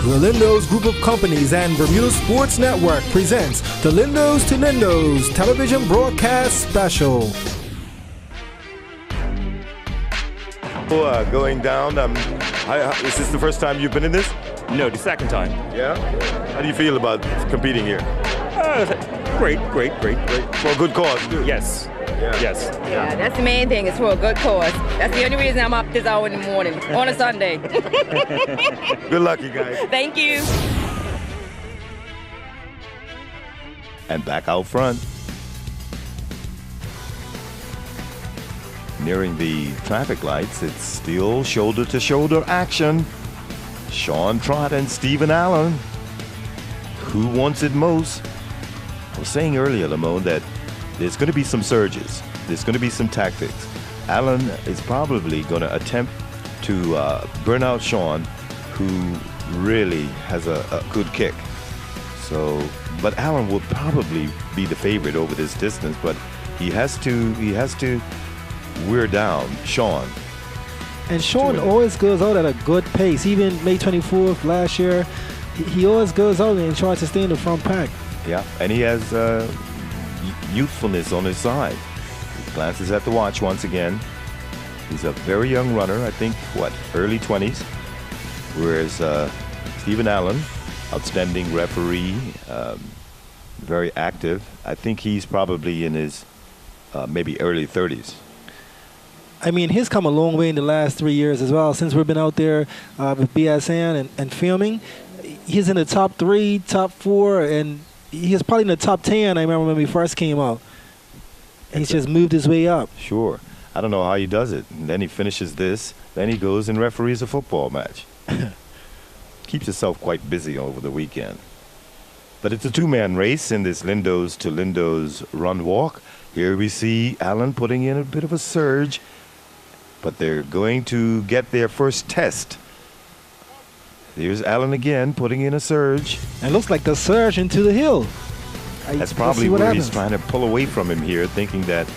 The Lindos Group of Companies and Bermuda Sports Network presents the Lindos to Lindos television broadcast special. Going down, is this the first time you've been in this? No, the second time. Yeah? How do you feel about competing here? Great. For a good cause, too. Yes. Yeah. Yes. Yeah, that's the main thing. It's for a good cause. That's the only reason I'm up this hour in the morning on a Sunday. Good luck, you guys. Thank you. And back out front. Nearing the traffic lights, it's still shoulder-to-shoulder action. Sean Trott and Stephen Allen. Who wants it most? I was saying earlier, Lamone, that there's going to be some surges. There's going to be some tactics. Allen is probably going to attempt to burn out Sean, who really has a good kick. So, but Allen will probably be the favorite over this distance, but he has to wear down Sean. And Sean always goes out at a good pace. Even May 24th last year, he always goes out and tries to stay in the front pack. Yeah, and he has youthfulness on his side. He glances at the watch once again. He's a very young runner, I think, early 20s. Whereas Stephen Allen, outstanding referee, very active. I think he's probably in his maybe early 30s. I mean, he's come a long way in the last 3 years as well. Since we've been out there with BSN and filming, he's in the top 3, top 4, and he's probably in the top 10, I remember when we first came out. He's just moved his way up. Sure. I don't know how he does it. And then he finishes this. Then he goes and referees a football match. Keeps himself quite busy over the weekend. But it's a two-man race in this Lindos to Lindos run walk. Here we see Allen putting in a bit of a surge. But they're going to get their first test. Here's Allen again putting in a surge. And it looks like the surge into the hill. That's probably where he's trying to pull away from him here, thinking that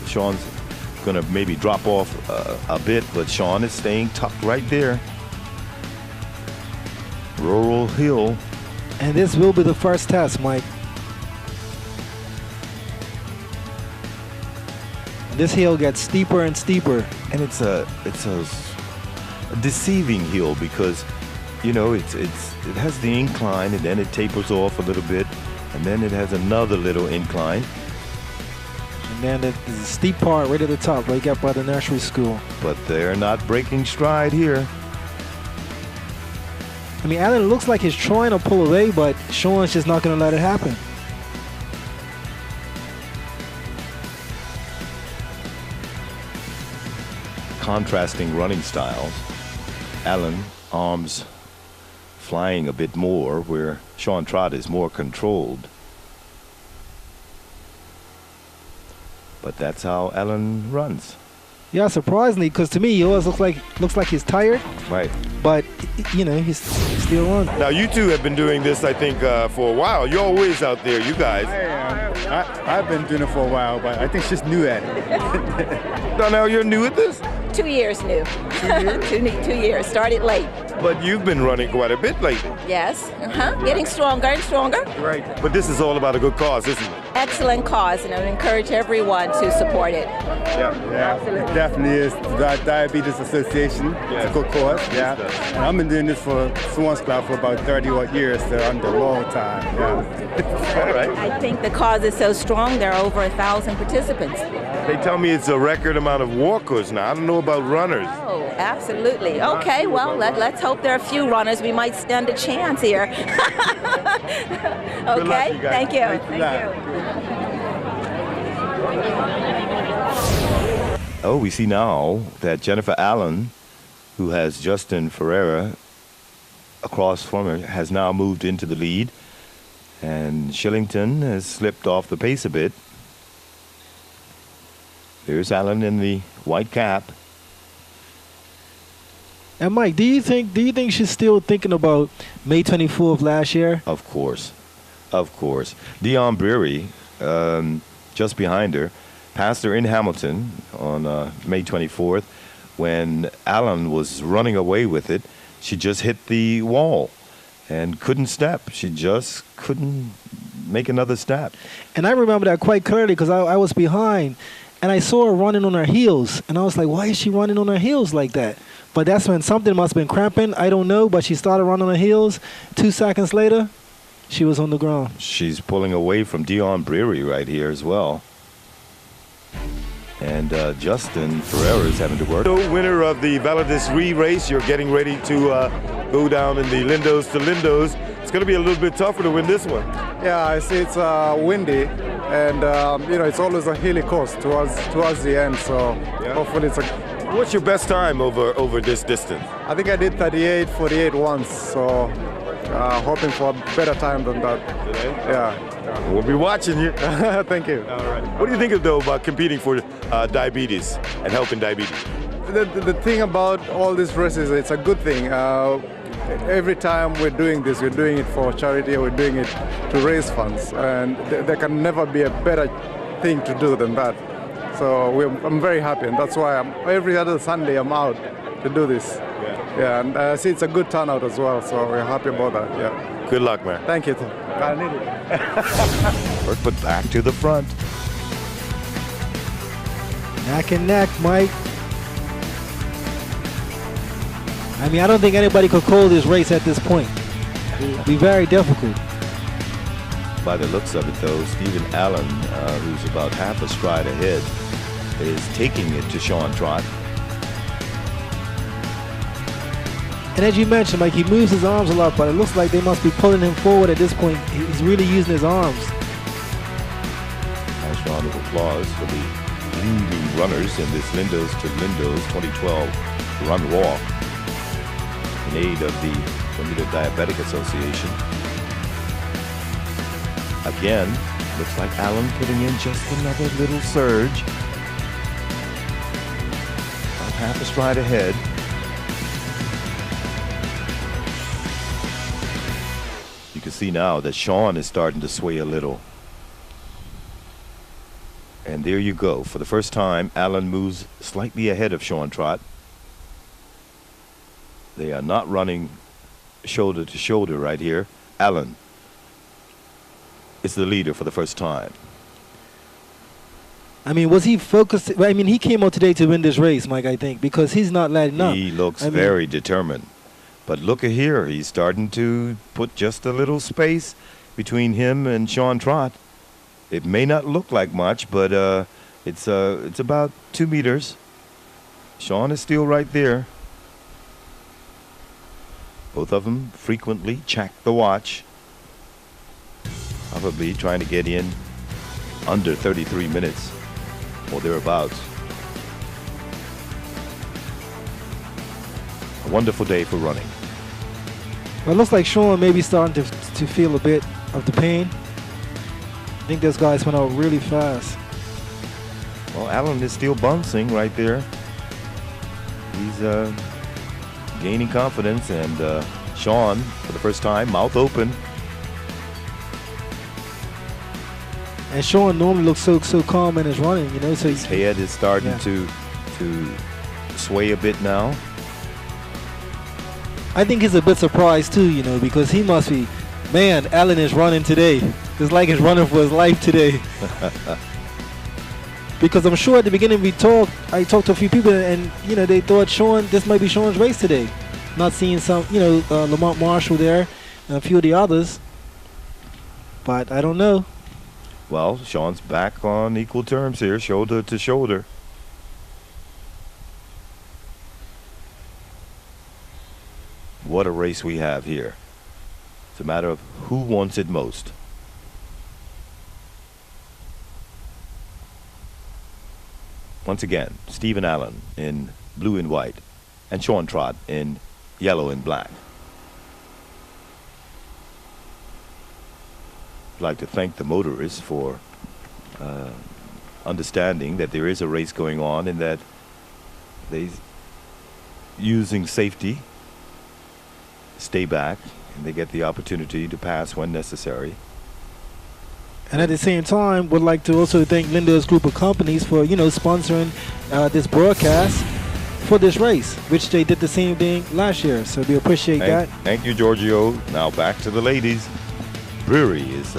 Sean's going to maybe drop off a bit, but Sean is staying tucked right there. Rural Hill. And this will be the first test, Mike. This hill gets steeper and steeper. And it's a deceiving hill because, you know, it has the incline and then it tapers off a little bit and then it has another little incline. And then there's a steep part right at the top, right up by the nursery school. But they're not breaking stride here. I mean, Allen looks like he's trying to pull away, but Sean's just not going to let it happen. Contrasting running styles. Allen, arms flying a bit more, where Sean Trott is more controlled. But that's how Allen runs. Yeah, surprisingly, because to me, he always looks like he's tired. Right. But, you know, he's still on. Now, you two have been doing this, I think, for a while. You're always out there, you guys. I've been doing it for a while, but I think she's new at it. Donnell, you're new at this? 2 years new. 2 years? 2 years. Started late. But you've been running quite a bit lately. Yes. Getting stronger and stronger. Right. But this is all about a good cause, isn't it? Excellent cause, and I would encourage everyone to support it. Yeah, absolutely. It definitely is. The Diabetes Association. It's a good cause. Yeah. And I've been doing this for Swans Club for about 30-odd years, so under a long time. Yeah. All right. I think the cause is so strong, there are over 1,000 participants. They tell me it's a record amount of walkers now. I don't know about runners. Oh, absolutely. Okay, well, let's hope there are a few runners. We might stand a chance here. Okay, Good luck, you guys. Thank you. Oh, we see now that Jennifer Allen, who has Justin Ferreira across from her, has now moved into the lead. And Shillington has slipped off the pace a bit. There's Allen in the white cap. And Mike, do you think she's still thinking about May 24th last year? Of course. Dion Breary, just behind her, passed her in Hamilton on May 24th when Allen was running away with it. she just hit the wall and couldn't step. She just couldn't make another step. And I remember that quite clearly because I was behind, and I saw her running on her heels, and I was like, why is she running on her heels like that? But that's when something must have been cramping. I don't know, but she started running on her heels. 2 seconds later, she was on the ground. She's pulling away from Dion Breary right here as well. And Justin Ferreira is having to work. So winner of the Validus race, you're getting ready to go down in the Lindos to Lindos. It's going to be a little bit tougher to win this one. Yeah, I see it's windy, and it's always a hilly course towards the end. So hopefully it's a. What's your best time over this distance? I think I did 38:48 once. So hoping for a better time than that. Today? Yeah. We'll be watching you. Thank you. All right. What do you think of though about competing for diabetes and helping diabetes? The thing about all these races, it's a good thing. Every time we're doing this, we're doing it for charity, or we're doing it to raise funds, and there can never be a better thing to do than that. So I'm very happy, and that's why every other Sunday I'm out to do this. Yeah, and I see it's a good turnout as well, so we're happy about that. Yeah. Good luck, man. Thank you. I need it. But back to the front. Neck and neck, Mike. I mean, I don't think anybody could call this race at this point. It would be very difficult. By the looks of it, though, Stephen Allen, who's about half a stride ahead, is taking it to Sean Trott. And as you mentioned, Mike, he moves his arms a lot, but it looks like they must be pulling him forward at this point. He's really using his arms. Nice round of applause for the leading runners in this Lindos to Lindos 2012 run walk in aid of the Bermuda Diabetic Association. Again, looks like Allen putting in just another little surge. About half a stride ahead. You can see now that Sean is starting to sway a little. And there you go. For the first time, Allen moves slightly ahead of Sean Trott. They are not running shoulder to shoulder right here. Allen is the leader for the first time. I mean, was he focused? I mean, he came out today to win this race, Mike, I think, because he's not letting up. He looks very determined. But look at here, he's starting to put just a little space between him and Sean Trott. It may not look like much, but it's about 2 meters. Sean is still right there. Both of them frequently check the watch. Probably trying to get in under 33 minutes or thereabouts. A wonderful day for running. Well, it looks like Sean may be starting to feel a bit of the pain. I think those guys went out really fast. Well, Allen is still bouncing right there. He's gaining confidence, and Sean, for the first time, mouth open. And Sean normally looks so calm in his running, you know. So his head is starting to sway a bit now. I think he's a bit surprised too, you know, because he must be, man, Allen is running today. It's like he's running for his life today. Because I'm sure at the beginning I talked to a few people, and you know, they thought this might be Sean's race today. Not seeing some, you know, Lamont Marshall there and a few of the others. But I don't know. Well, Sean's back on equal terms here, shoulder to shoulder. What a race we have here. It's a matter of who wants it most. Once again, Stephen Allen in blue and white, and Sean Trott in yellow and black. I'd like to thank the motorists for understanding that there is a race going on and that they, using safety, stay back and they get the opportunity to pass when necessary. And at the same time, would like to also thank Lindo's group of companies for, you know, sponsoring this broadcast. for this race, which they did the same thing last year. So we appreciate that. Thank you, Giorgio. Now back to the ladies. Brewery is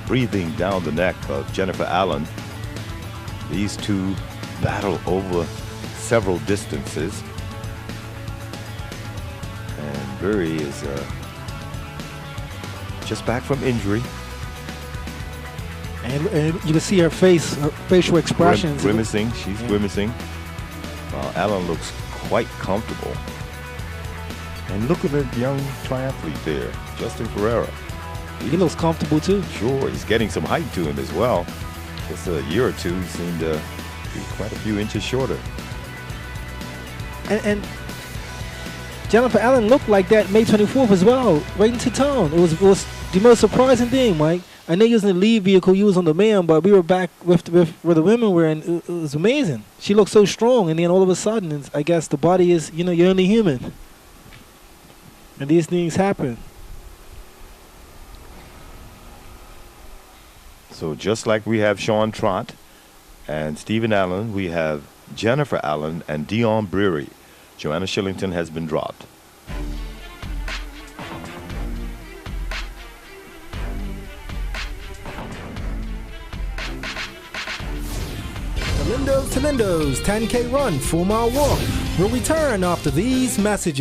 breathing down the neck of Jennifer Allen. These two battle over several distances. And Brewery is just back from injury. And you can see her face, her facial expressions. Grimacing. She's grimacing. Allen looks quite comfortable. And look at that young triathlete there, Justin Ferreira. He looks comfortable too. Sure, he's getting some height to him as well. Just a year or two, he seemed to be quite a few inches shorter. And Jennifer Allen looked like that May 24th as well, right into town. It was the most surprising thing, Mike. I know you was in the lead vehicle, you was on the man, but we were back with where the women were, and it was amazing. She looked so strong, and then all of a sudden, I guess the body is, you're only human. And these things happen. So just like we have Sean Trott and Stephen Allen, we have Jennifer Allen and Dion Brewery. Joanna Shillington has been dropped. The Lindos 10K run 4-mile walk will return after these messages.